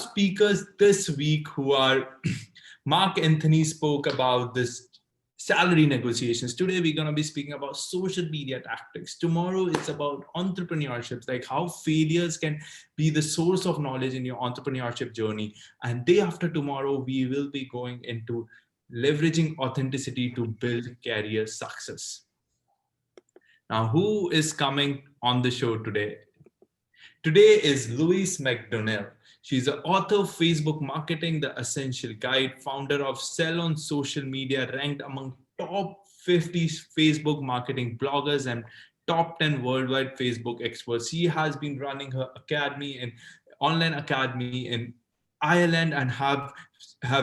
have speakers this week who are, Mark Anthony spoke about this salary negotiations. Today, we're going to be speaking about social media tactics. Tomorrow, it's about entrepreneurship, like how failures can be the source of knowledge in your entrepreneurship journey. And day after tomorrow, we will be going into leveraging authenticity to build career success. Now, who is coming on the show today? Today is Louise McDonnell. She's the author of Facebook Marketing, The Essential Guide, founder of Sell on Social Media, ranked among top 50 Facebook marketing bloggers and top 10 worldwide Facebook experts. She has been running her online academy in Ireland and have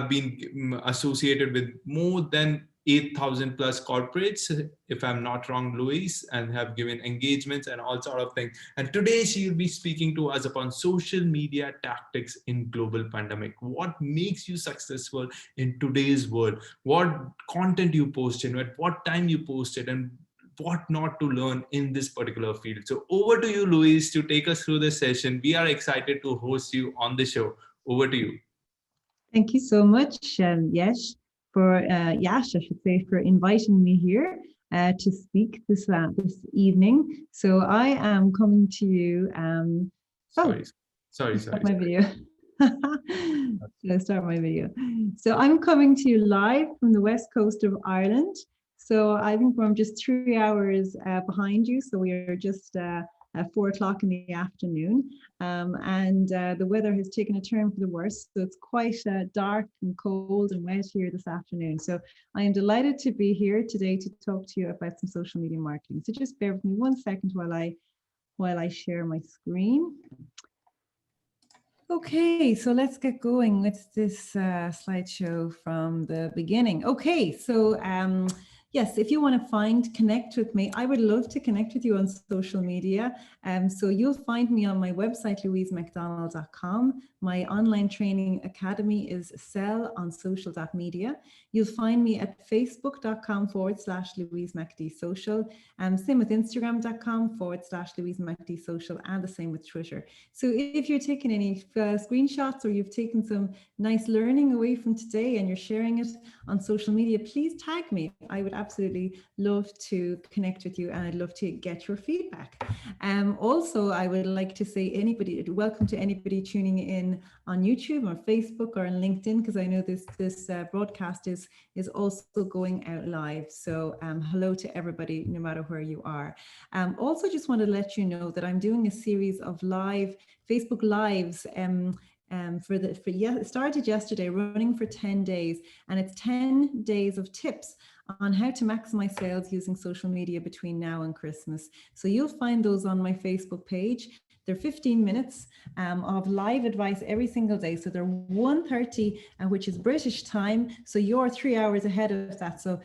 been associated with more than 8,000 plus corporates, if I'm not wrong, Louise, and have given engagements and all sort of things. And today she will be speaking to us upon social media tactics in global pandemic. What makes you successful in today's world? What content you posted, at what time you posted, and what not to learn in this particular field. So over to you, Louise, to take us through the session. We are excited to host you on the show. Over to you. Thank you so much, Yash, I should say, for inviting me here to speak this evening. So I am coming to you. Sorry. Stop my video. Start my video. So I'm coming to you live from the west coast of Ireland. So I think I'm just 3 hours behind you. So we are just at 4 o'clock in the afternoon, and the weather has taken a turn for the worse, so it's quite dark and cold and wet here this afternoon. So I am delighted to be here today to talk to you about some social media marketing. So just bear with me 1 second while I share my screen. Okay, so let's get going with this slideshow from the beginning. Okay, so yes, if you want to connect with me, I would love to connect with you on social media. So you'll find me on my website, louisemcdonnell.com. My online training academy is sellonsocial.media. You'll find me at facebook.com/louisemcdsocial. Same with instagram.com/louisemcdsocial, and the same with Twitter. So if you're taking any screenshots or you've taken some nice learning away from today and you're sharing it on social media, please tag me. I would absolutely love to connect with you, and I'd love to get your feedback. Also, I would like to say welcome to anybody tuning in on YouTube or Facebook or on LinkedIn, because I know this broadcast is also going out live. So hello to everybody, no matter where you are. Also, just want to let you know that I'm doing a series of Facebook Lives. It started yesterday, running for 10 days, and it's 10 days of tips on how to maximize sales using social media between now and Christmas. So you'll find those on my Facebook page. They're 15 minutes of live advice every single day. So they're 1:30, which is British time. So you're 3 hours ahead of that. So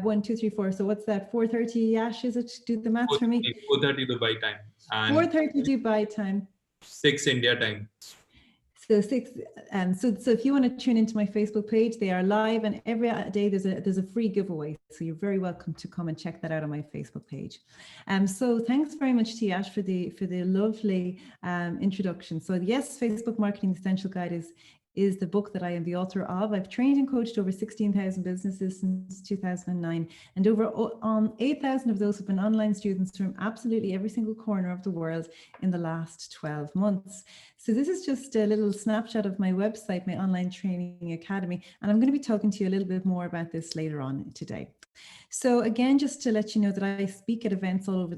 1, 2, 3, 4. So what's that? 4:30, Yash, is it? Do the math for me. 4:30 Dubai time. And 4:30 Dubai time. 6 India time. So 6, so if you want to tune into my Facebook page, they are live, and every day there's a free giveaway. So you're very welcome to come and check that out on my Facebook page. So thanks very much to Yash for the lovely introduction. So yes, Facebook Marketing Essential Guide is the book that I am the author of. I've trained and coached over 16,000 businesses since 2009, and over 8,000 of those have been online students from absolutely every single corner of the world in the last 12 months. So this is just a little snapshot of my website, my online training academy, and I'm going to be talking to you a little bit more about this later on today. So again, just to let you know that I speak at events all over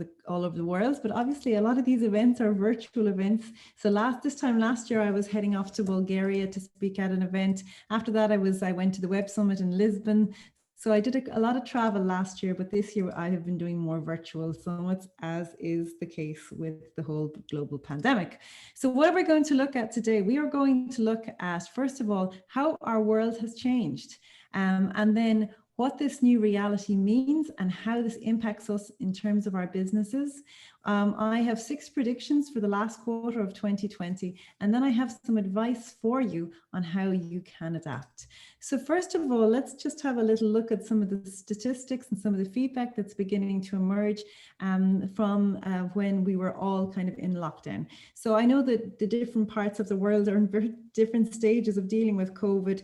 the world, but obviously a lot of these events are virtual events. So last year I was heading off to Bulgaria to speak at an event. After that, I went to the Web Summit in Lisbon. So I did a lot of travel last year, but this year I have been doing more virtual summits, as is the case with the whole global pandemic. So what are we going to look at today? We are going to look at, first of all, how our world has changed, and then what this new reality means and how this impacts us in terms of our businesses. I have 6 predictions for the last quarter of 2020, and then I have some advice for you on how you can adapt. So first of all, let's just have a little look at some of the statistics and some of the feedback that's beginning to emerge from when we were all kind of in lockdown. So I know that the different parts of the world are in very different stages of dealing with COVID.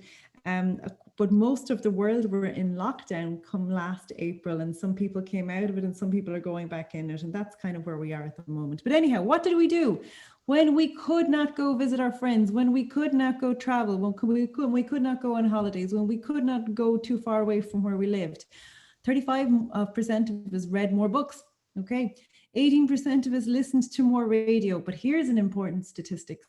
But most of the world were in lockdown come last April, and some people came out of it and some people are going back in it, and that's kind of where we are at the moment. But anyhow, what did we do when we could not go visit our friends, when we could not go travel, when we could not go on holidays, when we could not go too far away from where we lived? 35% of us read more books, okay? 18% of us listened to more radio. But here's an important statistic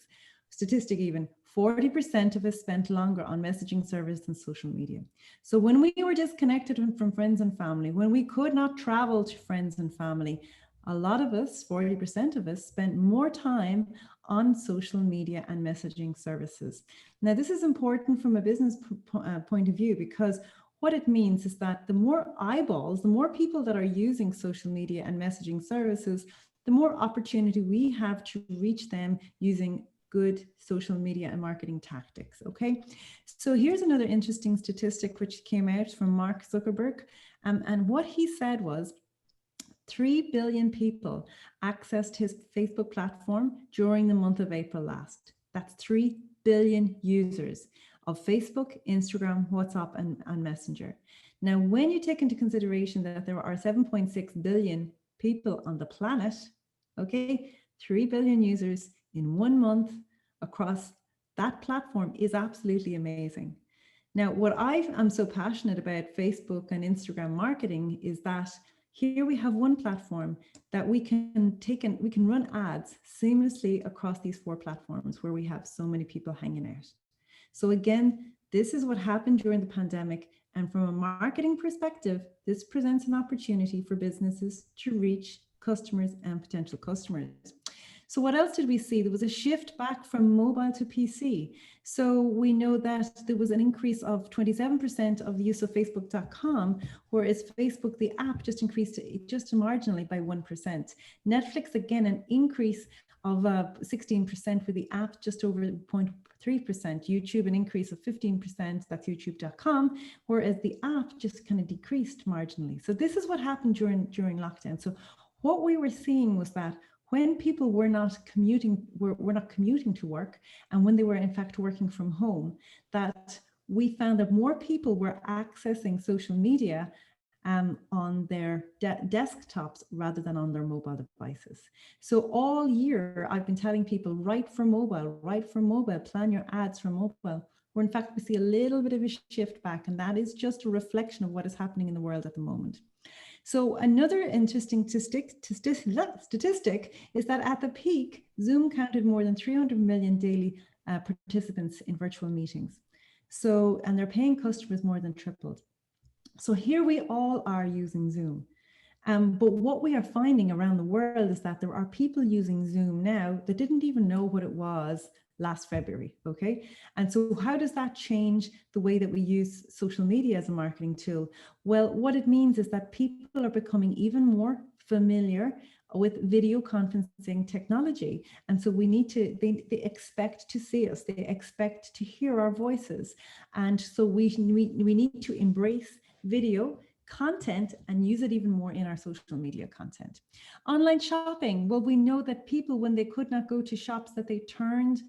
even. 40% of us spent longer on messaging service than social media. So when we were disconnected from friends and family, when we could not travel to friends and family, a lot of us, 40% of us, spent more time on social media and messaging services. Now, this is important from a business point of view, because what it means is that the more eyeballs, the more people that are using social media and messaging services, the more opportunity we have to reach them using good social media and marketing tactics. Okay, so here's another interesting statistic which came out from Mark Zuckerberg, and what he said was 3 billion people accessed his Facebook platform during the month of April last. That's 3 billion users of Facebook, Instagram, WhatsApp, and Messenger. Now, when you take into consideration that there are 7.6 billion people on the planet, okay, 3 billion users in 1 month across that platform is absolutely amazing. Now, what I am so passionate about Facebook and Instagram marketing is that here we have one platform that we can take and we can run ads seamlessly across these 4 platforms where we have so many people hanging out. So again, this is what happened during the pandemic. And from a marketing perspective, this presents an opportunity for businesses to reach customers and potential customers. So what else did we see? There was a shift back from mobile to PC. So we know that there was an increase of 27% of the use of Facebook.com, whereas Facebook, the app, just increased just marginally by 1%. Netflix, again, an increase of 16% for the app, just over 0.3%. YouTube, an increase of 15%, that's youtube.com, whereas the app just kind of decreased marginally. So this is what happened during lockdown. So what we were seeing was that when people were not commuting to work, and when they were in fact working from home, that we found that more people were accessing social media on their desktops rather than on their mobile devices. So all year I've been telling people, write for mobile, plan your ads for mobile. Where in fact we see a little bit of a shift back, and that is just a reflection of what is happening in the world at the moment. So another interesting statistic is that at the peak, Zoom counted more than 300 million daily participants in virtual meetings. So, and their paying customers more than tripled. So here we all are using Zoom. But what we are finding around the world is that there are people using Zoom now that didn't even know what it was last February, okay? And so how does that change the way that we use social media as a marketing tool? Well, what it means is that people are becoming even more familiar with video conferencing technology. And so we need to, they expect to see us, they expect to hear our voices. And so we need to embrace video content and use it even more in our social media content. Online shopping, well, we know that people, when they could not go to shops, that they turned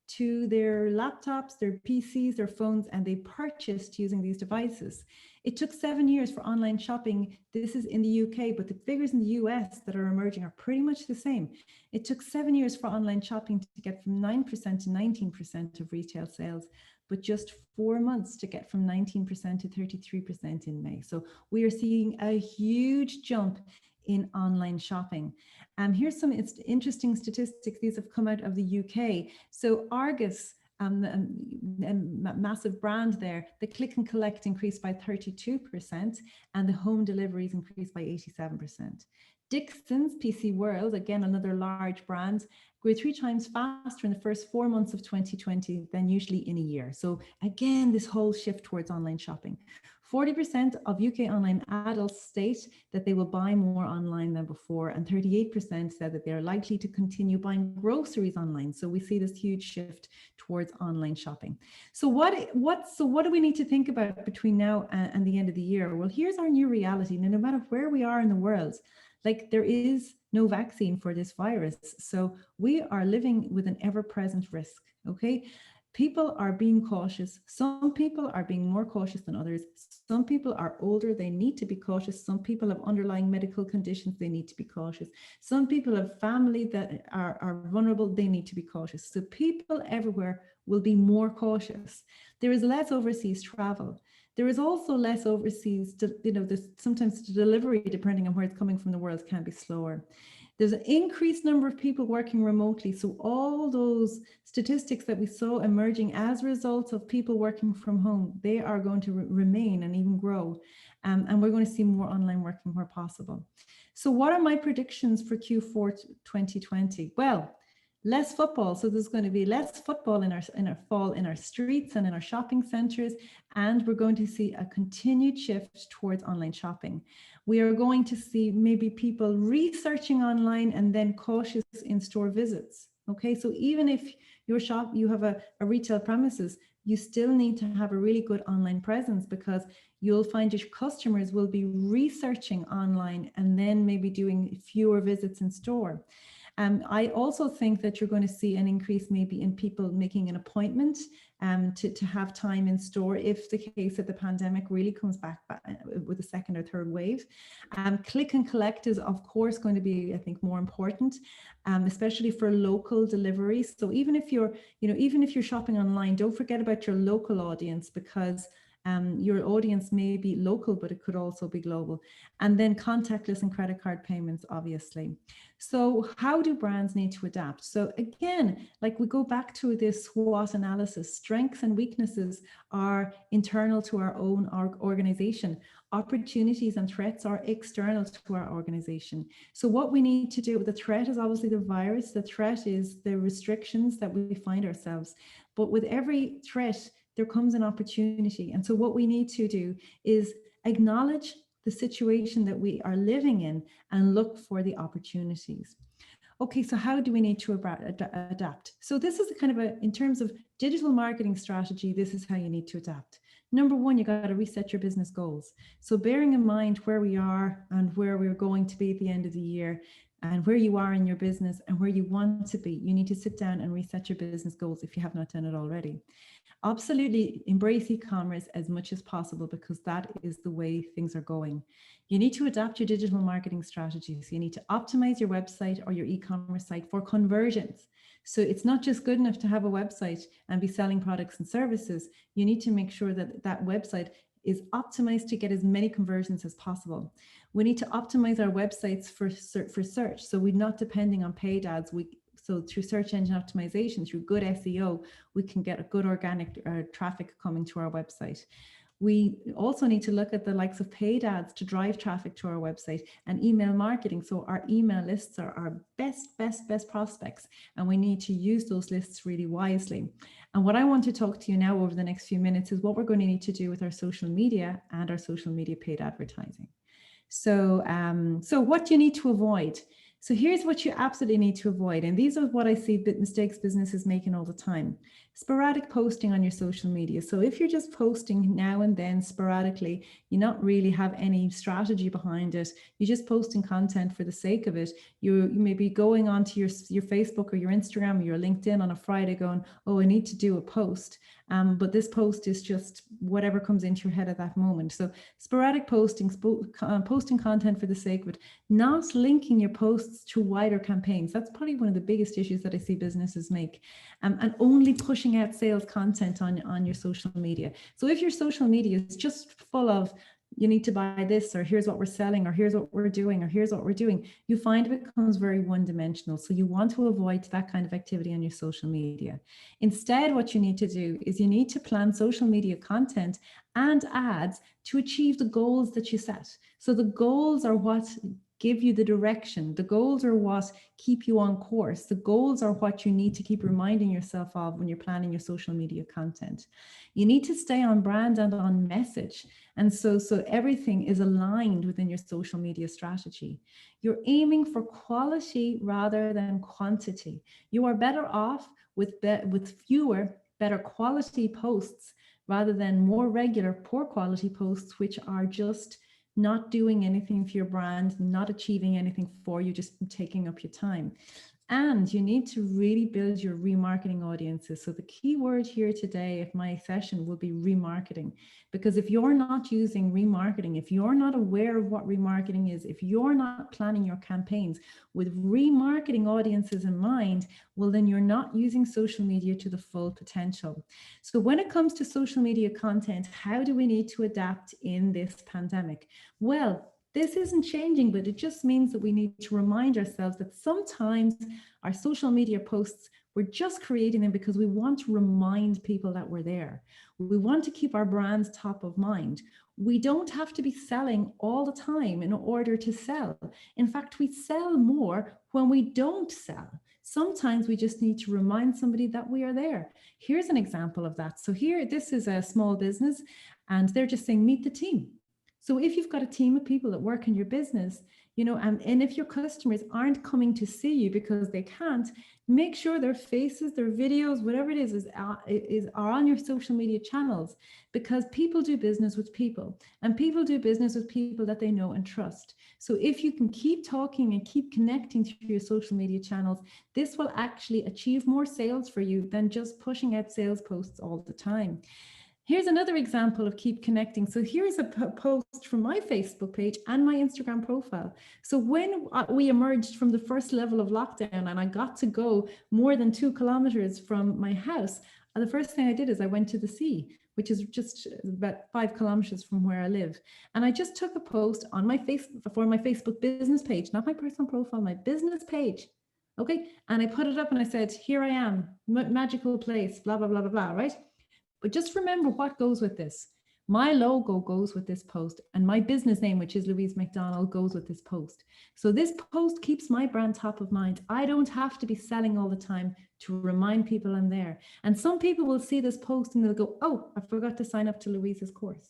to their laptops, their PCs, their phones, and they purchased using these devices. It took 7 years for online shopping. This is in the UK, but the figures in the US that are emerging are pretty much the same. It took 7 years for online shopping to get from 9% to 19% of retail sales, but just 4 months to get from 19% to 33% in May. So we are seeing a huge jump in online shopping. Here's some interesting statistics. These have come out of the UK. So Argos, a massive brand there, the click and collect increased by 32% and the home deliveries increased by 87%. Dixon's PC World, again, another large brand, grew 3 times faster in the first 4 months of 2020 than usually in a year. So again, this whole shift towards online shopping. 40% of UK online adults state that they will buy more online than before, and 38% said that they are likely to continue buying groceries online. So we see this huge shift towards online shopping. So what do we need to think about between now and the end of the year? Well, here's our new reality. Now, no matter where we are in the world, like, there is no vaccine for this virus. So we are living with an ever-present risk, okay? People are being cautious. Some people are being more cautious than others. Some people are older, they need to be cautious. Some people have underlying medical conditions, they need to be cautious. Some people have family that are vulnerable, they need to be cautious. So people everywhere will be more cautious. There is less overseas travel. There is also less overseas, sometimes the delivery, depending on where it's coming from the world, can be slower. There's an increased number of people working remotely. So all those statistics that we saw emerging as a result of people working from home, they are going to remain and even grow. And we're going to see more online working where possible. So what are my predictions for Q4 2020? Well, less football. So there's going to be less football in our fall in our streets and in our shopping centres, and we're going to see a continued shift towards online shopping. We are going to see maybe people researching online and then cautious in-store visits. Okay, so even if you have a retail premises, you still need to have a really good online presence, because you'll find your customers will be researching online and then maybe doing fewer visits in store. I also think that you're going to see an increase maybe in people making an appointment to have time in store if the case that the pandemic really comes back with a second or third wave. Click and collect is of course going to be, I think, more important, especially for local deliveries. So even if you're shopping online, don't forget about your local audience, because your audience may be local, but it could also be global. And then contactless and credit card payments, obviously. So how do brands need to adapt? So again, like, we go back to this SWOT analysis. Strengths and weaknesses are internal to our own organization. Opportunities and threats are external to our organization. So what we need to do, the threat is obviously the virus. The threat is the restrictions that we find ourselves. But with every threat, there comes an opportunity. And so what we need to do is acknowledge the situation that we are living in and look for the opportunities. Okay, so how do we need to adapt? So this is in terms of digital marketing strategy, this is how you need to adapt. Number one, you got to reset your business goals. So bearing in mind where we are and where we're going to be at the end of the year, and where you are in your business and where you want to be, you need to sit down and reset your business goals if you have not done it already. Absolutely embrace e-commerce as much as possible, because that is the way things are going. You need to adapt your digital marketing strategies. You need to optimize your website or your e-commerce site for conversions. So it's not just good enough to have a website and be selling products and services. You need to make sure that that website is optimized to get as many conversions as possible. We need to optimize our websites for search. So we're not depending on paid ads. So through search engine optimization, through good SEO, we can get a good organic traffic coming to our website. We also need to look at the likes of paid ads to drive traffic to our website, and email marketing. So our email lists are our best prospects, and we need to use those lists really wisely. And what I want to talk to you now over the next few minutes is what we're going to need to do with our social media and our social media paid advertising. So, so what do you need to avoid? So here's what you absolutely need to avoid. And these are what I see mistakes businesses making all the time. Sporadic posting on your social media. So if you're just posting now and then sporadically, you not really have any strategy behind it. You're just posting content for the sake of it. You may be going onto your Facebook or your Instagram or your LinkedIn on a Friday going, oh, I need to do a post. But this post is just whatever comes into your head at that moment. So sporadic posting, posting content for the sake of it, not linking your posts to wider campaigns. That's probably one of the biggest issues that I see businesses make. And only pushing out sales content on your social media. So if your social media is just full of, you need to buy this, or here's what we're selling, or here's what we're doing, or here's what we're doing, you find it becomes very one-dimensional. So you want to avoid that kind of activity on your social media. Instead, what you need to do is you need to plan social media content and ads to achieve the goals that you set. So the goals are what give you the direction. The goals are what keep you on course. The goals are what you need to keep reminding yourself of when you're planning your social media content. You need to stay on brand and on message. And so everything is aligned within your social media strategy. You're aiming for quality rather than quantity. You are better off with fewer, better quality posts rather than more regular, poor quality posts, which are just not doing anything for your brand, not achieving anything for you, just taking up your time. And you need to really build your remarketing audiences. So the key word here today of my session will be remarketing, because if you're not using remarketing, if you're not aware of what remarketing is, if you're not planning your campaigns with remarketing audiences in mind, well, then you're not using social media to the full potential. So when it comes to social media content, how do we need to adapt in this pandemic? Well, this isn't changing, but it just means that we need to remind ourselves that sometimes our social media posts, we're just creating them because we want to remind people that we're there. We want to keep our brands top of mind. We don't have to be selling all the time in order to sell. In fact, we sell more when we don't sell. Sometimes we just need to remind somebody that we are there. Here's an example of that. So here, this is a small business and they're just saying, meet the team. So if you've got a team of people that work in your business, you know, and if your customers aren't coming to see you because they can't, make sure their faces, their videos, whatever it is are on your social media channels, because people do business with people and people do business with people that they know and trust. So if you can keep talking and keep connecting through your social media channels, this will actually achieve more sales for you than just pushing out sales posts all the time. Here's another example of keep connecting. So here's a post from my Facebook page and my Instagram profile. So when we emerged from the first level of lockdown and I got to go more than 2 kilometers from my house, the first thing I did is I went to the sea, which is just about 5 kilometers from where I live. And I just took a post on my Facebook business page, not my personal profile, my business page. Okay. And I put it up and I said, here I am, magical place, blah, blah, blah, blah, blah, right? But just remember what goes with this. My logo goes with this post and my business name, which is Louise McDonnell, goes with this post. So this post keeps my brand top of mind. I don't have to be selling all the time to remind people I'm there. And some people will see this post and they'll go, oh, I forgot to sign up to Louise's course.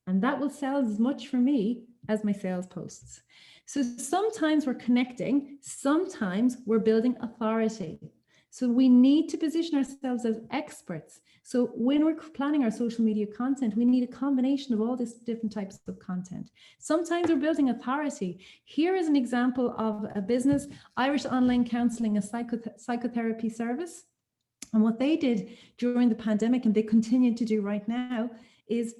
And that will sell as much for me as my sales posts. So sometimes we're connecting, sometimes we're building authority. So we need to position ourselves as experts. So when we're planning our social media content, we need a combination of all these different types of content. Sometimes we're building authority. Here is an example of a business, Irish Online Counselling, a psychotherapy service. And what they did during the pandemic, and they continue to do right now, is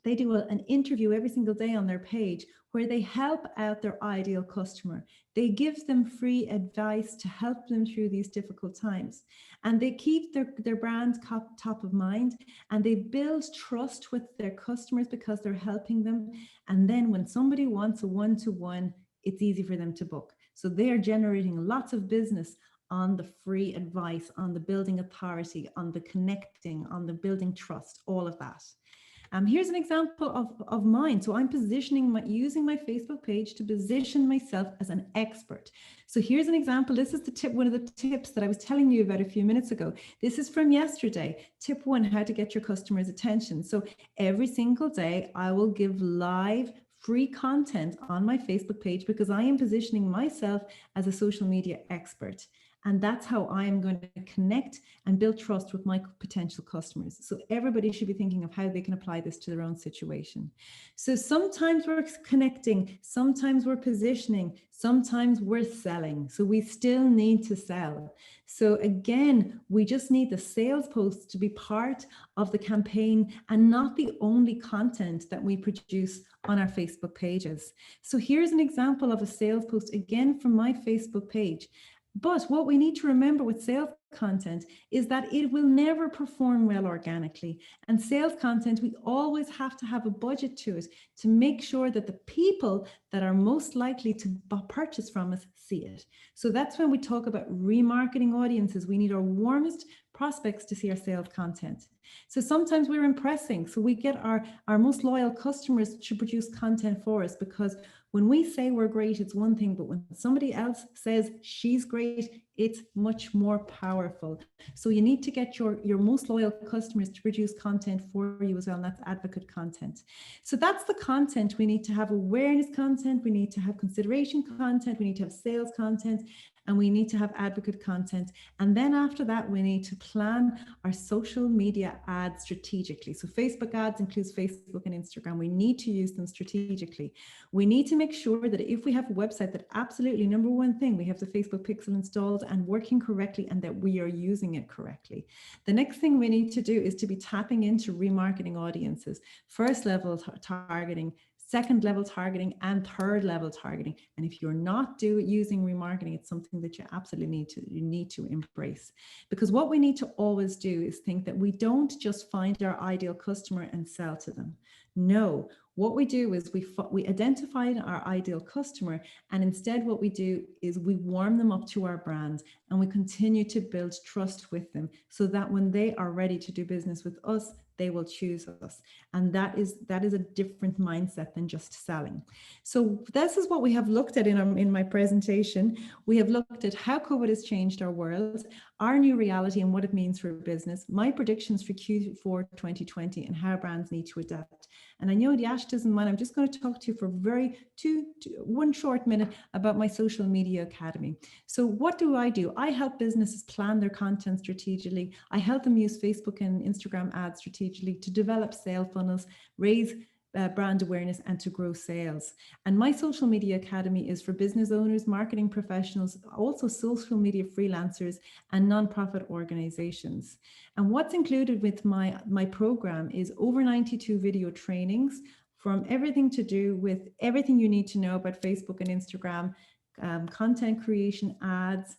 they do an interview every single day on their page where they help out their ideal customer. They give them free advice to help them through these difficult times. And they keep their brand top of mind, and they build trust with their customers because they're helping them. And then when somebody wants a one-to-one, it's easy for them to book. So they are generating lots of business on the free advice, on the building authority, on the connecting, on the building trust, all of that. Here's an example of mine. So I'm using my Facebook page to position myself as an expert. So here's an example. This is the tip, one of the tips that I was telling you about a few minutes ago. This is from yesterday. Tip 1, how to get your customers' attention. So every single day I will give live free content on my Facebook page because I am positioning myself as a social media expert. And that's how I am going to connect and build trust with my potential customers. So everybody should be thinking of how they can apply this to their own situation. So sometimes we're connecting, sometimes we're positioning, sometimes we're selling. So we still need to sell. So again, we just need the sales posts to be part of the campaign and not the only content that we produce on our Facebook pages. So here's an example of a sales post, again, from my Facebook page. But what we need to remember with sales content is that it will never perform well organically. And sales content, we always have to have a budget to it to make sure that the people that are most likely to purchase from us see it. So that's when we talk about remarketing audiences. We need our warmest prospects to see our sales content. So sometimes we're impressing. So we get our most loyal customers to produce content for us because When we say we're great, it's one thing, but when somebody else says she's great, it's much more powerful. So you need to get your most loyal customers to produce content for you as well, and that's advocate content. So that's the content. We need to have awareness content, we need to have consideration content, we need to have sales content, and we need to have advocate content. And then after that, we need to plan our social media ads strategically. So Facebook ads includes Facebook and Instagram. We need to use them strategically. We need to make sure that if we have a website, that absolutely number one thing, we have the Facebook pixel installed and working correctly, and that we are using it correctly. The next thing we need to do is to be tapping into remarketing audiences, first level targeting, second level targeting, and third level targeting. And if you're not using remarketing, it's something that you absolutely need to embrace. Because what we need to always do is think that we don't just find our ideal customer and sell to them. No, what we do is we identify our ideal customer, and instead what we do is we warm them up to our brand, and we continue to build trust with them, so that when they are ready to do business with us, they will choose us. And that is a different mindset than just selling. So this is what we have looked at in my presentation. We have looked at how COVID has changed our world, our new reality and what it means for business, my predictions for Q4 2020, and how brands need to adapt. And I know Yash doesn't mind, I'm just going to talk to you for one short minute about my social media academy. So what do? I help businesses plan their content strategically. I help them use Facebook and Instagram ads strategically to develop sale funnels, raise brand awareness, and to grow sales. And my social media academy is for business owners, marketing professionals, also social media freelancers, and nonprofit organizations. And what's included with my program is over 92 video trainings, from everything to do with everything you need to know about Facebook and Instagram, content creation, ads.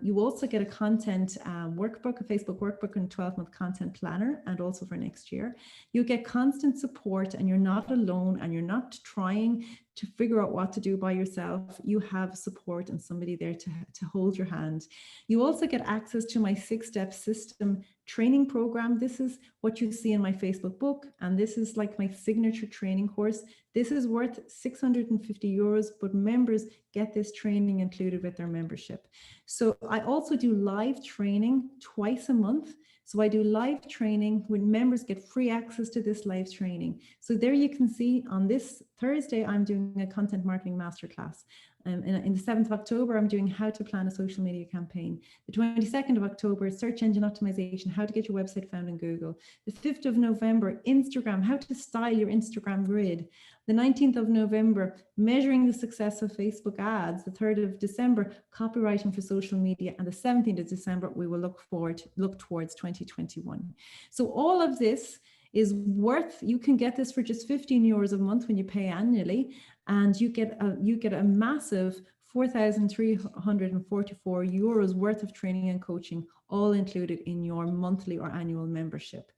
You also get a content workbook, a Facebook workbook, and 12-month content planner, and also for next year. You get constant support, and you're not alone, and you're not trying to figure out what to do by yourself. You have support and somebody there to hold your hand. You also get access to my 6-step system training program. This is what you see in my Facebook book, and this is like my signature training course. This is worth 650 euros, but members get this training included with their membership. So I also do live training twice a month. So I do live training when members get free access to this live training. So there you can see on this Thursday, I'm doing a content marketing masterclass. In the 7th of October, I'm doing how to plan a social media campaign. The 22nd of October, search engine optimization, how to get your website found in Google. The 5th of November, Instagram, how to style your Instagram grid. The 19th of November, measuring the success of Facebook ads. The 3rd of December, copywriting for social media. And the 17th of December, we will look towards 2021. So all of this is you can get this for just 15 euros a month when you pay annually, and you get a massive 4,344 euros worth of training and coaching, all included in your monthly or annual membership.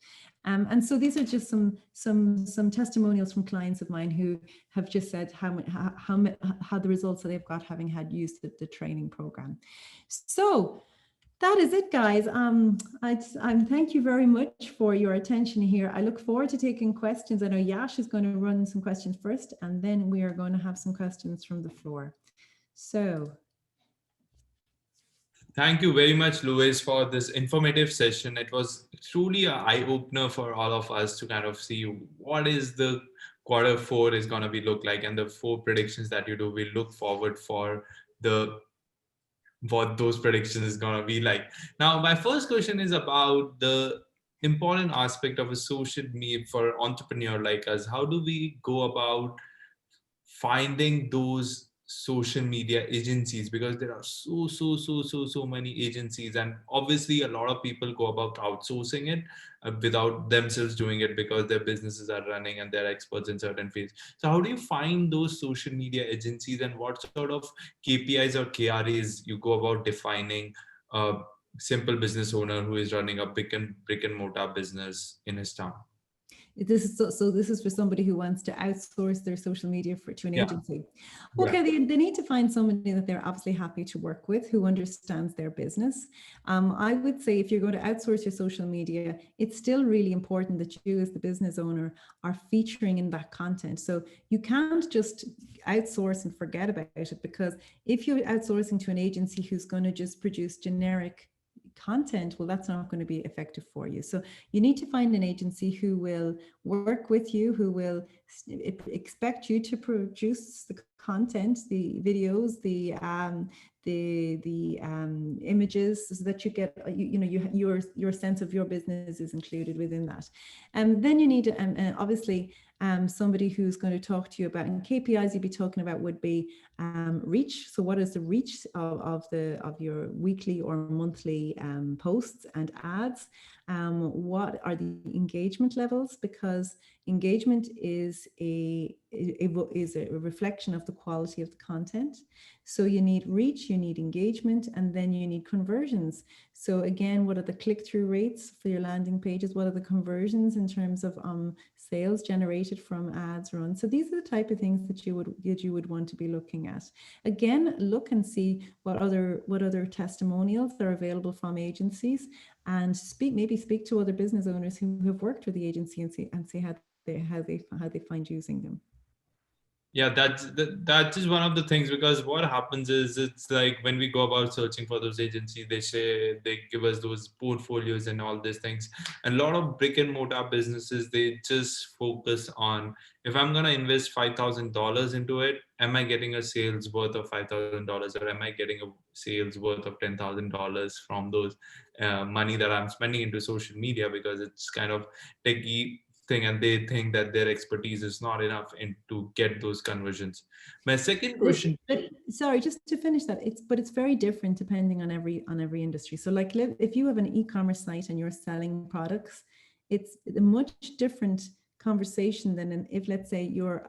And so these are just some testimonials from clients of mine who have just said how the results that they've got having had used the training program. So that is it, guys. Thank you very much for your attention here. I look forward to taking questions. I know Yash is going to run some questions first, and then we are going to have some questions from the floor. So. Thank you very much, Louise, for this informative session. It was truly an eye-opener for all of us to kind of see what is the Q4 is going to be look like, and the 4 predictions that you do. We look forward for what those predictions is going to be like. Now, my first question is about the important aspect of a social media for entrepreneur like us. How do we go about finding those social media agencies? Because there are so many agencies, and obviously a lot of people go about outsourcing it without themselves doing it because their businesses are running and they're experts in certain fields. So how do you find those social media agencies, and what sort of KPIs or KRAs you go about defining a simple business owner who is running a brick and mortar business in his town? This is for somebody who wants to outsource their social media to an Yeah. agency. Yeah. Okay, they need to find somebody that they're absolutely happy to work with, who understands their business. I would say if you're going to outsource your social media, it's still really important that you as the business owner are featuring in that content. So you can't just outsource and forget about it, because if you're outsourcing to an agency who's going to just produce generic content, well, that's not going to be effective for you. So you need to find an agency who will work with you, who will expect you to produce the content, the videos, the images, so that you get your sense of your business is included within that. And then you need obviously somebody who's going to talk to you about, and KPIs you'd be talking about would be reach. So what is the reach of your weekly or monthly posts and ads? What are the engagement levels? Because engagement is a reflection of the quality of the content. So you need reach, you need engagement, and then you need conversions. So again, what are the click-through rates for your landing pages? What are the conversions in terms of sales generated from ads run? So these are the type of things that you would want to be looking at. Again, look and see what other testimonials are available from agencies, and maybe speak to other business owners who have worked with the agency and see how they find using them. Yeah, that is one of the things, because what happens is, it's like when we go about searching for those agencies, they give us those portfolios and all these things. And a lot of brick and mortar businesses, they just focus on, if I'm going to invest $5,000 into it, am I getting a sales worth of $5,000, or am I getting a sales worth of $10,000 from those money that I'm spending into social media? Because it's kind of techie thing, and they think that their expertise is not enough to get those conversions. My second question, sorry, just to finish that, it's very different depending on every industry. So like, if you have an e-commerce site and you're selling products, it's a much different conversation than if, let's say, you're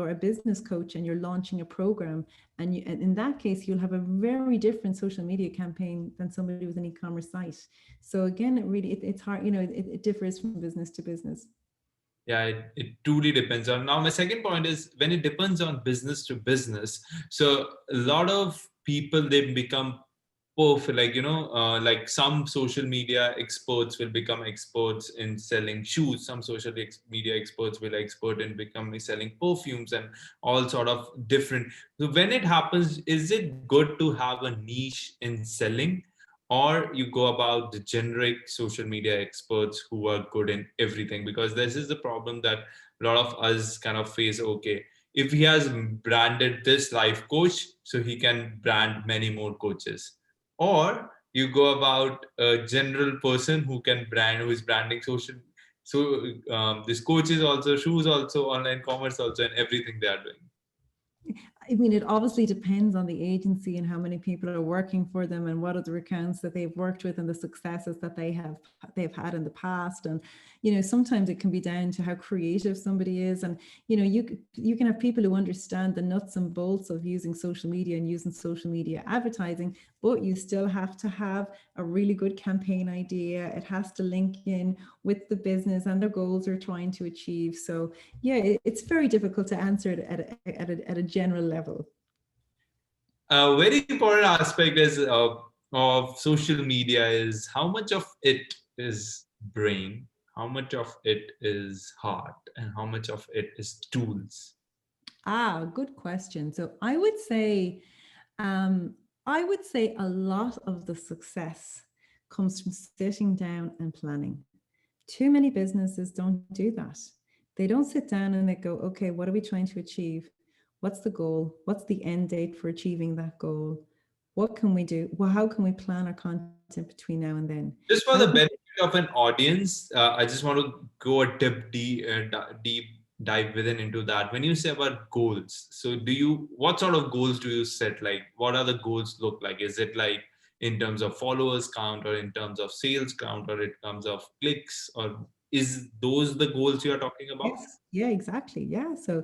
a business coach and you're launching a program, and in that case you'll have a very different social media campaign than somebody with an e-commerce site. So again, it's hard, it differs from business to business. Yeah, it truly depends on. Now, my second point is, when it depends on business to business. So a lot of people, they become perfect, like some social media experts will become experts in selling shoes. Some social media experts will expert in becoming selling perfumes and all sort of different. So when it happens, is it good to have a niche in selling, or you go about the generic social media experts who are good in everything? Because this is the problem that a lot of us kind of face. Okay, if he has branded this life coach, so he can brand many more coaches. Or you go about a general person who is branding social. So this coach is also, shoes also, online commerce also, and everything they are doing. I mean, it obviously depends on the agency and how many people are working for them, and what other accounts that they've worked with, and the successes that they've had in the past. And sometimes it can be down to how creative somebody is. And you can have people who understand the nuts and bolts of using social media and using social media advertising, but you still have to have a really good campaign idea. It has to link in with the business and the goals they're trying to achieve. So yeah, it's very difficult to answer it at a general level. A very important aspect is of social media is how much of it is brain, how much of it is heart, and how much of it is tools. Good question. So I would say a lot of the success comes from sitting down and planning. Too many businesses don't do that. They don't sit down and they go, okay, what are we trying to achieve? What's the goal? What's the end date for achieving that goal? What can we do? Well, how can we plan our content between now and then? Just for the benefit of an audience, I just want to go a deep dive within into that. When you say about goals, so what sort of goals do you set? Like, what are the goals look like? Is it like in terms of followers count, or in terms of sales count, or in terms of clicks, or is those the goals you are talking about? Yes. Yeah, exactly. Yeah. So,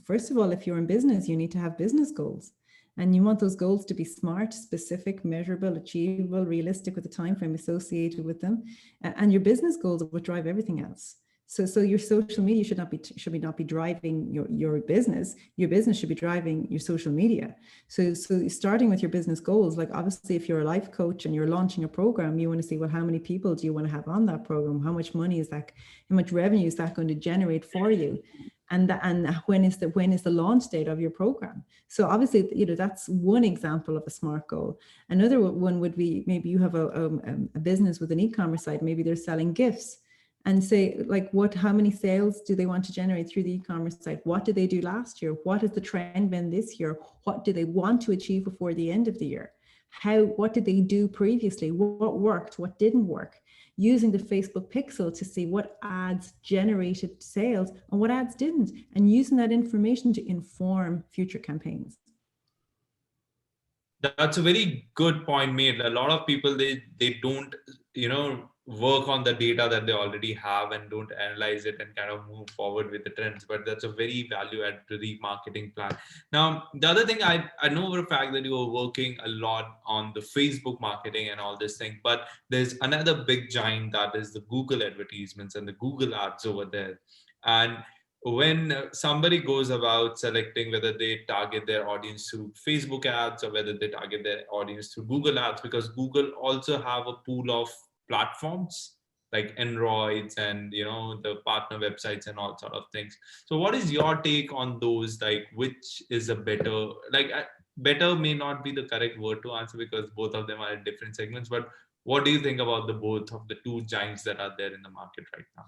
first of all, if you're in business, you need to have business goals. And you want those goals to be smart, specific, measurable, achievable, realistic, with the time frame associated with them. And your business goals are what drive everything else. So your social media should not be driving your business. Your business should be driving your social media. So starting with your business goals, like obviously if you're a life coach and you're launching a program, you want to see, well, how many people do you want to have on that program? How much money is that? How much revenue is that going to generate for you? And when is the launch date of your program? So obviously, that's one example of a SMART goal. Another one would be, maybe you have a business with an e-commerce site. Maybe they're selling gifts, and say, like, how many sales do they want to generate through the e-commerce site? What did they do last year? What has the trend been this year? What do they want to achieve before the end of the year? What did they do previously? What worked? What didn't work? Using the Facebook pixel to see what ads generated sales and what ads didn't, and using that information to inform future campaigns. That's a very good point made. A lot of people, they don't, work on the data that they already have and don't analyze it and kind of move forward with the trends. But that's a very value add to the marketing plan. Now, the other thing, I know for a fact that you are working a lot on the Facebook marketing and all this thing, but there's another big giant, that is the Google advertisements and the Google ads over there. And when somebody goes about selecting whether they target their audience through Facebook ads or whether they target their audience through Google ads, because Google also have a pool of platforms like Androids and the partner websites and all sort of things. So what is your take on those? Like, which is a better, better may not be the correct word to answer because both of them are in different segments, but what do you think about the both of the two giants that are there in the market right now?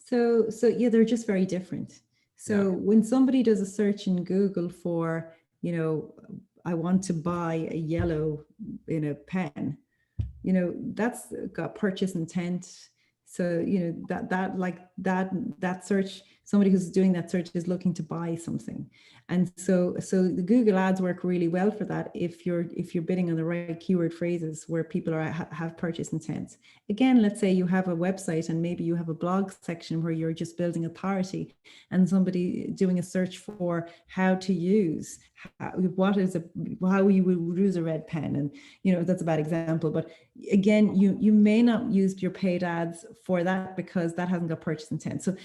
So yeah, they're just very different. So when somebody does a search in Google for, I want to buy a yellow pen, that's got purchase intent. So, that search, somebody who's doing that search is looking to buy something. And so the Google ads work really well for that if you're bidding on the right keyword phrases where people have purchase intent. Again, let's say you have a website and maybe you have a blog section where you're just building authority, and somebody doing a search for how to use, how you would use a red pen, and that's a bad example, but again, you may not use your paid ads for that because that hasn't got purchase intent. So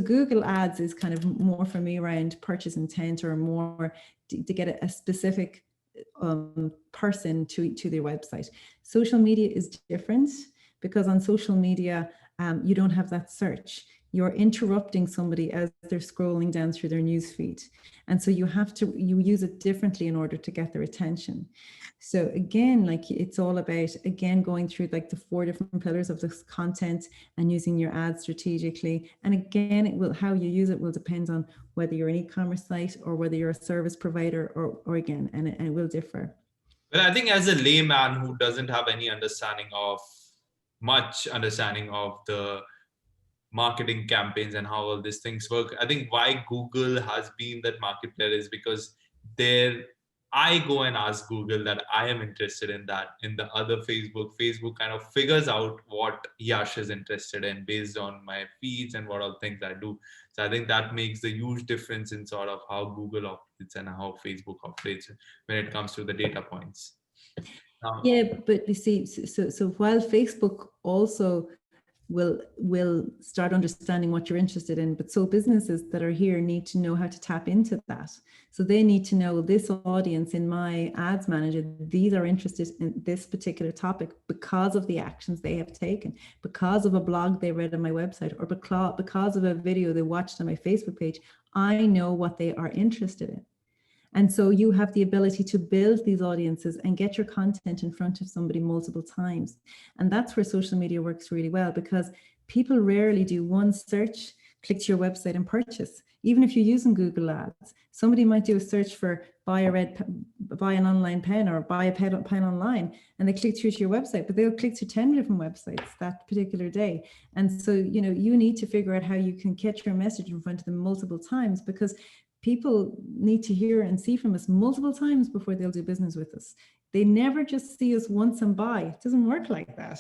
Google ads is kind of more for me around purchase intent, or more to get a specific person to their website. Social media is different because on social media, you don't have that search. You're interrupting somebody as they're scrolling down through their news feed. And so you use it differently in order to get their attention. So again, it's all about, again, going through the 4 different pillars of this content and using your ads strategically. And again, how you use it will depend on whether you're an e-commerce site or whether you're a service provider, or again, and it will differ. Well, I think as a layman who doesn't have any much understanding of the marketing campaigns and how all these things work, I think why Google has been that market player is because I go and ask Google that I am interested in that. In the other Facebook kind of figures out what Yash is interested in based on my feeds and what all things I do. So I think that makes a huge difference in sort of how Google operates and how Facebook operates when it comes to the data points. Yeah, but you see, so while Facebook also will start understanding what you're interested in, but so businesses that are here need to know how to tap into that. So they need to know, this audience in my ads manager, these are interested in this particular topic because of the actions they have taken, because of a blog they read on my website, or because of a video they watched on my Facebook page. I know what they are interested in. And so you have the ability to build these audiences and get your content in front of somebody multiple times. And that's where social media works really well, because people rarely do one search, click to your website and purchase. Even if you're using Google ads, somebody might do a search for buy an online pen, or buy a pen online, and they click through to your website, but they'll click to 10 different websites that particular day. And so, you need to figure out how you can get your message in front of them multiple times, because people need to hear and see from us multiple times before they'll do business with us. They never just see us once and buy. It doesn't work like that.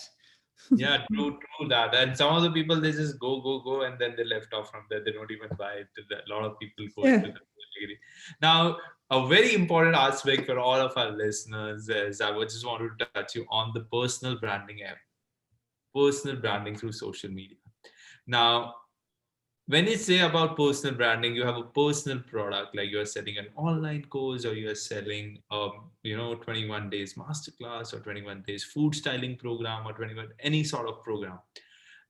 Yeah, true that. And some of the people, they just go, and then they left off from there. They don't even buy it. A lot of people go into the category. Now, a very important aspect for all of our listeners is I would just want to touch you on the personal branding through social media. Now, when you say about personal branding, you have a personal product, like you're selling an online course, or you're selling, 21 days masterclass, or 21 days food styling program, or 21, any sort of program.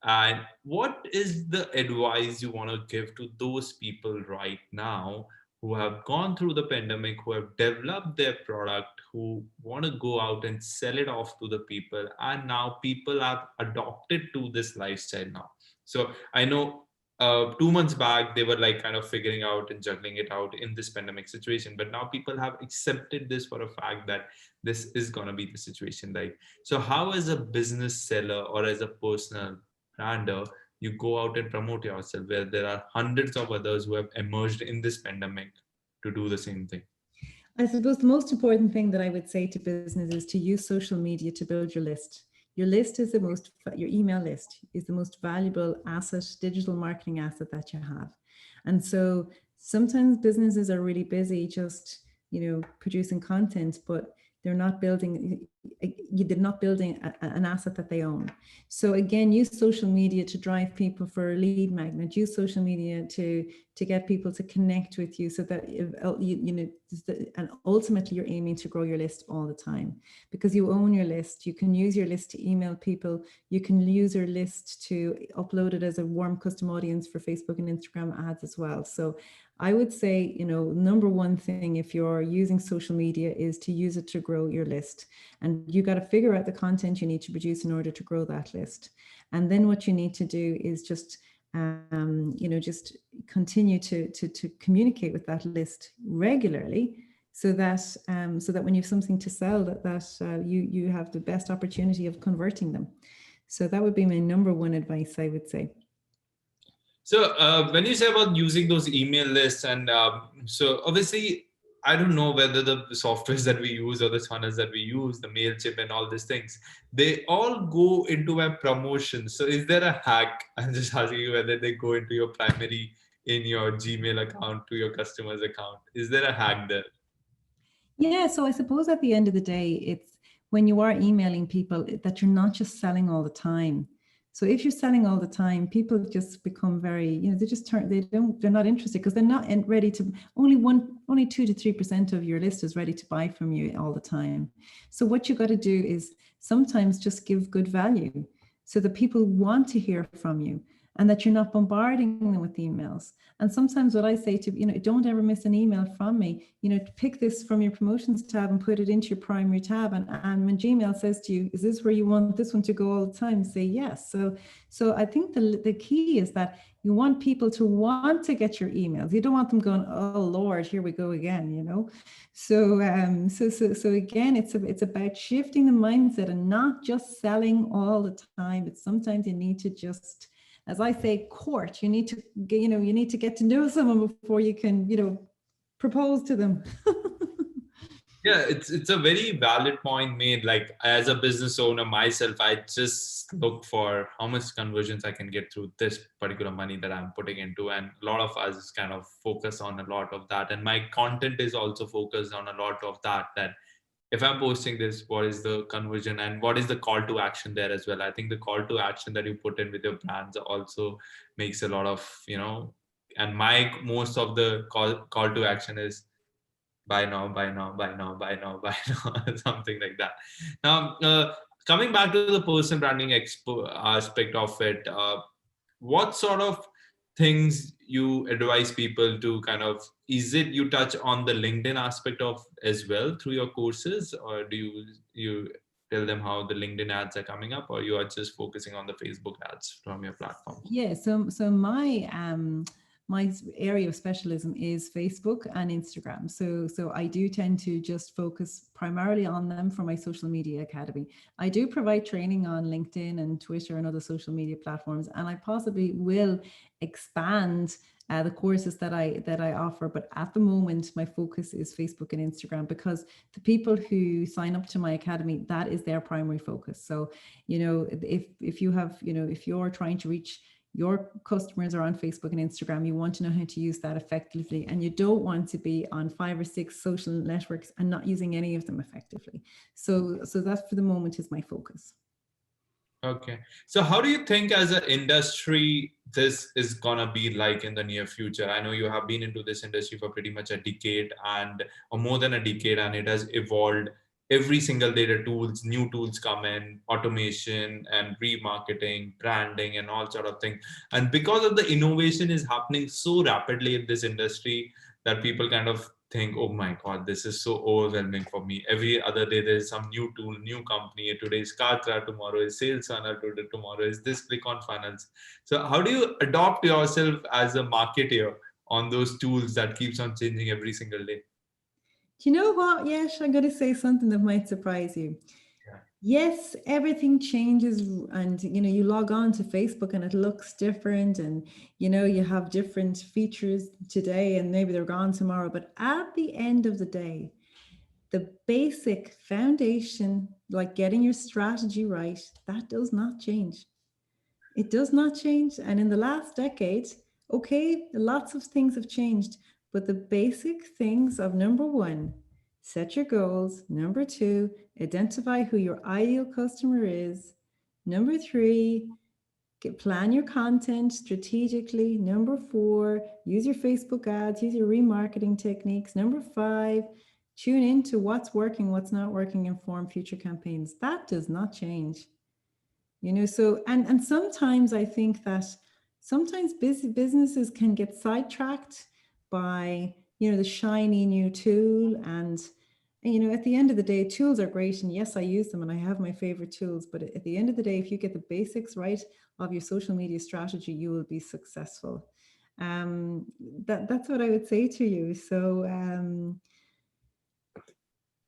And what is the advice you want to give to those people right now who have gone through the pandemic, who have developed their product, who want to go out and sell it off to the people, and now people have adopted to this lifestyle now? So I know 2 months back they were like kind of figuring out and juggling it out in this pandemic situation, but now people have accepted this for a fact that this is going to be the situation. Like, so how, as a business seller or as a personal brander, you go out and promote yourself where there are hundreds of others who have emerged in this pandemic to do the same thing? I suppose the most important thing that I would say to business is to use social media to build your list. Your list is your email list is the most valuable asset, digital marketing asset that you have. And so sometimes businesses are really busy just, producing content, but they're not building an asset that they own. So again, use social media to drive people for a lead magnet. Use social media to get people to connect with you, so that and ultimately you're aiming to grow your list all the time, because you own your list. You can use your list to email people. You can use your list to upload it as a warm custom audience for Facebook and Instagram ads as well. So I would say, number one thing, if you're using social media, is to use it to grow your list. And you got to figure out the content you need to produce in order to grow that list. And then what you need to do is just just continue to communicate with that list regularly, so that when you have something to sell, that you have the best opportunity of converting them. So that would be my number one advice, I would say. So when you say about using those email lists, and so obviously I don't know whether the softwares that we use or the funnels that we use, the MailChimp and all these things, they all go into a promotion. So is there a hack? I'm just asking you whether they go into your primary, in your Gmail account, to your customer's account. Is there a hack there? Yeah, so I suppose at the end of the day, it's when you are emailing people that you're not just selling all the time. So if you're selling all the time, people just become very, they're not interested, because they're not ready to, only 2 to 3% of your list is ready to buy from you all the time. So what you got to do is sometimes just give good value, so that people want to hear from you, and that you're not bombarding them with emails. And sometimes what I say to, don't ever miss an email from me, pick this from your promotions tab and put it into your primary tab. And when Gmail says to you, is this where you want this one to go all the time? Say yes. So I think the key is that you want people to want to get your emails. You don't want them going, oh Lord, here we go again, So again, it's about shifting the mindset and not just selling all the time, but sometimes you need to just, as I say, court. You need to get to know someone before you can, propose to them. Yeah, it's a very valid point made. Like, as a business owner myself, I just look for how much conversions I can get through this particular money that I'm putting into, and a lot of us kind of focus on a lot of that. And my content is also focused on a lot of that. That if I'm posting this, what is the conversion and what is the call to action there as well? I think the call to action that you put in with your brands also makes a lot of, and my most of the call to action is buy now, buy now, buy now, buy now, buy now, something like that. Now, coming back to the personal branding aspect of it, what sort of things you advise people to kind of, is it you touch on the LinkedIn aspect of as well through your courses, or do you tell them how the LinkedIn ads are coming up, or you are just focusing on the Facebook ads from your platforms? Yeah, so my area of specialism is Facebook and Instagram. So I do tend to just focus primarily on them for my social media academy. I do provide training on LinkedIn and Twitter and other social media platforms, and I possibly will expand the courses that I offer. But at the moment, my focus is Facebook and Instagram, because the people who sign up to my academy, that is their primary focus. So, if you have, if you're trying to reach your customers are on Facebook and Instagram, you want to know how to use that effectively, and you don't want to be on 5 or 6 social networks and not using any of them effectively. So that for the moment is my focus. Okay. So how do you think as an industry this is gonna be like in the near future? I know you have been into this industry for pretty much a decade and or more than a decade, and it has evolved every single day. The tools, new tools come in, automation and remarketing, branding, and all sort of things. And because of the innovation is happening so rapidly in this industry that people kind of think, oh my God, this is so overwhelming for me. Every other day there's some new tool, new company. Today is Katra, tomorrow is Sales Funnel, today, tomorrow is this click on funnels. So how do you adopt yourself as a marketer on those tools that keeps on changing every single day? Do you know what? Yes, I'm going to say something that might surprise you. Yeah. Yes, everything changes, and you log on to Facebook and it looks different, and you have different features today and maybe they're gone tomorrow. But at the end of the day, the basic foundation, like getting your strategy right, that does not change. It does not change. And in the last decade, okay, lots of things have changed, but the basic things of number one, set your goals. Number two, identify who your ideal customer is. Number three, plan your content strategically. Number four, use your Facebook ads, use your remarketing techniques. Number five, tune into what's working, what's not working, and form future campaigns. That does not change. So and sometimes I think that sometimes businesses can get sidetracked by the shiny new tool, and at the end of the day, tools are great, and yes, I use them and I have my favorite tools, but at the end of the day, if you get the basics right of your social media strategy, you will be successful. That's what I would say to you. So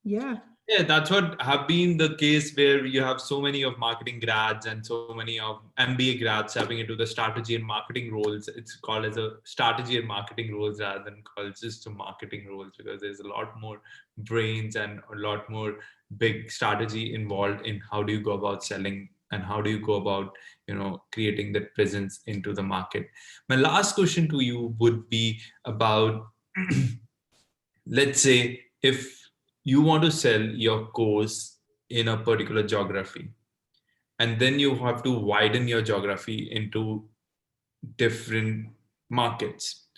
yeah. Yeah, that's what have been the case where you have so many of marketing grads and so many of MBA grads stepping into the strategy and marketing roles. It's called as a strategy and marketing roles rather than called just a marketing roles, because there's a lot more brains and a lot more big strategy involved in how do you go about selling and how do you go about creating that presence into the market. My last question to you would be about let's say if you want to sell your course in a particular geography and then you have to widen your geography into different markets,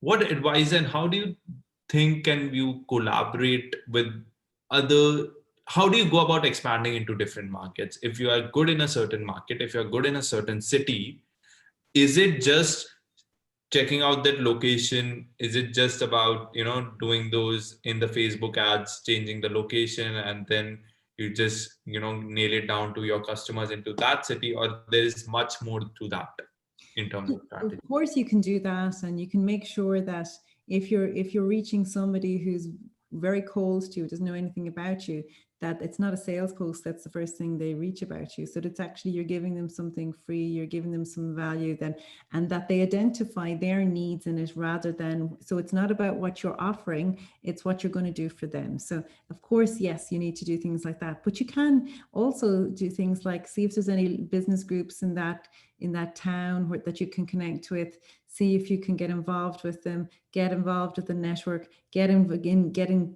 what advice and how do you think can you collaborate with other, how do you go about expanding into different markets? If you are good in a certain market, if you're good in a certain city, is it just checking out that location? Is it just about doing those in the Facebook ads, changing the location, and then you just nail it down to your customers into that city, or there is much more to that in terms of Of strategy? course you can do that, and you can make sure that if you're reaching somebody who's very cold to you, doesn't know anything about you, that it's not a sales post that's the first thing they reach about you. So it's actually you're giving them something free, you're giving them some value, then and that they identify their needs in it, rather than, so it's not about what you're offering, it's what you're going to do for them. So of course, yes, you need to do things like that, but you can also do things like see if there's any business groups in that town that you can connect with, see if you can get involved with them, get involved with the network, getting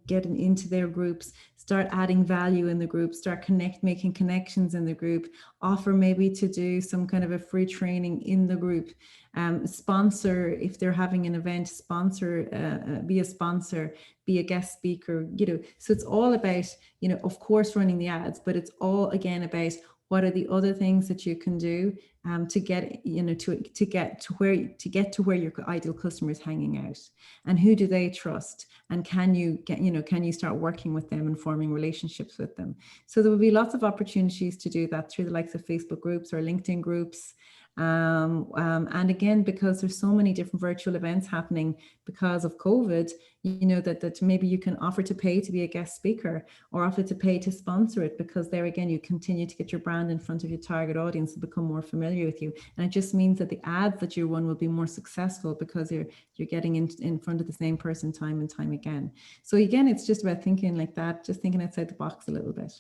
into their groups, start adding value in the group, start making connections in the group, offer maybe to do some kind of a free training in the group, sponsor if they're having an event, sponsor, be a sponsor, be a guest speaker, so it's all about, of course, running the ads, but it's all again about what are the other things that you can do to get to where your ideal customer is hanging out, and who do they trust, and can you start working with them and forming relationships with them. So there will be lots of opportunities to do that through the likes of Facebook groups or LinkedIn groups. And again, because there's so many different virtual events happening because of COVID, that maybe you can offer to pay to be a guest speaker, or offer to pay to sponsor it, because there again, you continue to get your brand in front of your target audience and become more familiar with you. And it just means that the ads that you run will be more successful because you're getting in front of the same person time and time again. So again, it's just about thinking like that, just thinking outside the box a little bit.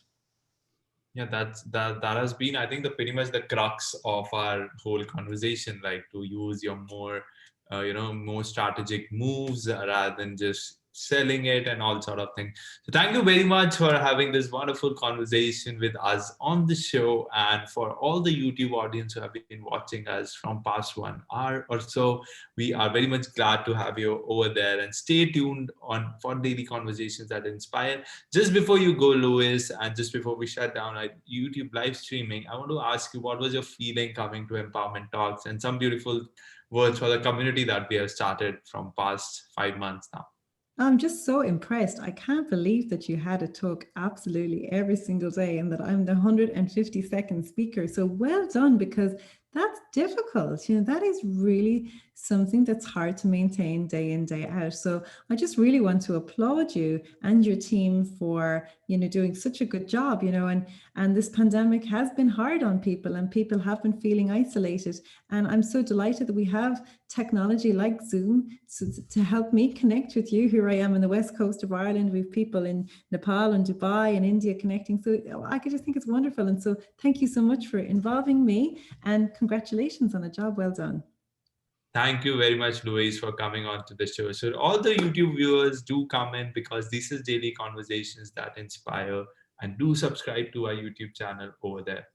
Yeah, that has been, I think, the pretty much the crux of our whole conversation, like to use your more more strategic moves rather than just selling it and all sort of things. So thank you very much for having this wonderful conversation with us on the show, and for all the YouTube audience who have been watching us from past 1 hour or so. We are very much glad to have you over there, and stay tuned on for daily conversations that inspire. Just before you go, Louise, and just before we shut down our YouTube live streaming, I want to ask you, what was your feeling coming to Empowerment Talks, and some beautiful words for the community that we have started from past 5 months now? I'm just so impressed. I can't believe that you had a talk absolutely every single day and that I'm the 152nd speaker. So well done, because that's difficult. That is really something that's hard to maintain day in, day out. So I just really want to applaud you and your team for, doing such a good job, and this pandemic has been hard on people, and people have been feeling isolated. And I'm so delighted that we have technology like Zoom to help me connect with you. Here I am in the west coast of Ireland. We have people in Nepal and Dubai and India connecting. So I could just think it's wonderful. And so thank you so much for involving me, and congratulations on a job well done. Thank you very much, Louise, for coming on to the show. So all the YouTube viewers, do come in, because this is daily conversations that inspire, and do subscribe to our YouTube channel over there.